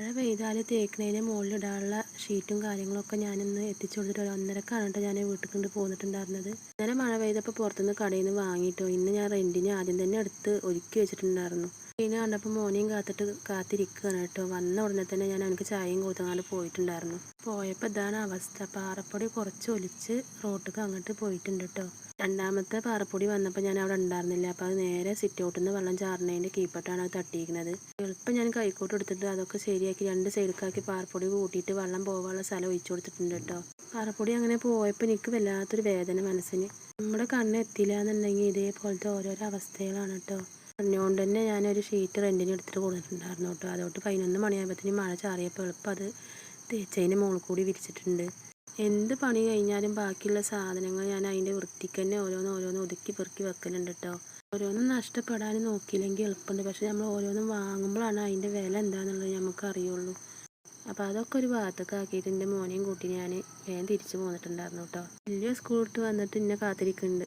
മഴ പെയ്താൽ തേക്കണേൻ്റെ മുകളിലിടാനുള്ള ഷീറ്റും കാര്യങ്ങളൊക്കെ ഞാനിന്ന് എത്തിച്ചു കൊടുത്തിട്ട് ഒരു 1:30ക്കാണ് കേട്ടോ ഞാൻ വീട്ടിൽ കൊണ്ട് പോന്നിട്ടുണ്ടായിരുന്നത്. ഇന്നലെ മഴ പെയ്തപ്പോൾ പുറത്തുനിന്ന് കടയിൽ നിന്ന് വാങ്ങിയിട്ടോ. ഇന്ന് ഞാൻ റെൻറ്റിന് ആദ്യം തന്നെ എടുത്ത് ഒരുക്കി വെച്ചിട്ടുണ്ടായിരുന്നു. പിന്നെ കണ്ടപ്പോൾ മോനെയും കാത്തിരിക്കുകയാണ് കേട്ടോ. വന്ന ഉടനെ തന്നെ ഞാൻ അവനക്ക് ചായയും കൊടുത്തങ്ങാണ്ട് പോയിട്ടുണ്ടായിരുന്നു. പോയപ്പോൾ ഇതാണ് അവസ്ഥ. പാറപ്പൊടി കുറച്ച് ഒലിച്ച് റോട്ടിലേക്ക് അങ്ങോട്ട് പോയിട്ടുണ്ട് കേട്ടോ. രണ്ടാമത്തെ പാറപ്പൊടി വന്നപ്പോൾ ഞാൻ അവിടെ ഉണ്ടായിരുന്നില്ല. അപ്പോൾ അത് നേരെ സിറ്റ് ഔട്ടിൽ നിന്ന് വെള്ളം ചാറുന്നതിൻ്റെ കീപ്പട്ടാണ് അത് തട്ടിയിരിക്കുന്നത്. എളുപ്പം ഞാൻ കൈക്കോട്ട് എടുത്തിട്ട് അതൊക്കെ ശരിയാക്കി 2 സൈഡിലേക്കാക്കി പാറപ്പൊടി കൂട്ടിയിട്ട് വെള്ളം പോകാനുള്ള സ്ഥലം ഒഴിച്ചു കൊടുത്തിട്ടുണ്ട് കേട്ടോ. പാറപ്പൊടി അങ്ങനെ പോയപ്പോൾ എനിക്ക് വല്ലാത്തൊരു വേദന മനസ്സിന്. നമ്മുടെ കണ്ണെത്തില്ല എന്നുണ്ടെങ്കിൽ ഇതേപോലത്തെ ഓരോരോ അവസ്ഥകളാണ് കേട്ടോ. പറഞ്ഞുകൊണ്ട് തന്നെ ഞാനൊരു ഷീറ്റ് റെൻറ്റിന് എടുത്തിട്ട് കൊടുത്തിട്ടുണ്ടായിരുന്നു കേട്ടോ. അതോട്ട് 11 മണിയാകുമ്പോഴത്തേനും മഴ ചാറിയപ്പോൾ എളുപ്പം അത് തേച്ചതിന് മുകളിൽ കൂടി വിരിച്ചിട്ടുണ്ട്. എന്ത് പണി കഴിഞ്ഞാലും ബാക്കിയുള്ള സാധനങ്ങൾ ഞാൻ അതിൻ്റെ വൃത്തിക്ക് തന്നെ ഓരോന്ന് ഒതുക്കി പെറുക്കി വെക്കലുണ്ട് കേട്ടോ. ഓരോന്നും നഷ്ടപ്പെടാൻ നോക്കിയില്ലെങ്കിൽ എളുപ്പമുണ്ട്. പക്ഷെ നമ്മൾ ഓരോന്നും വാങ്ങുമ്പോഴാണ് അതിൻ്റെ വില എന്താണെന്നുള്ളത് നമുക്ക് അറിയുള്ളൂ. അപ്പോൾ അതൊക്കെ ഒരു ഭാഗത്തൊക്കെ ആക്കിയിട്ട് എൻ്റെ മോനെയും കൂട്ടി ഞാൻ വേഗം തിരിച്ചു പോന്നിട്ടുണ്ടായിരുന്നു കേട്ടോ. വലിയ സ്കൂൾ വിട്ട് വന്നിട്ട് എന്നെ കാത്തിരിക്കുന്നുണ്ട്.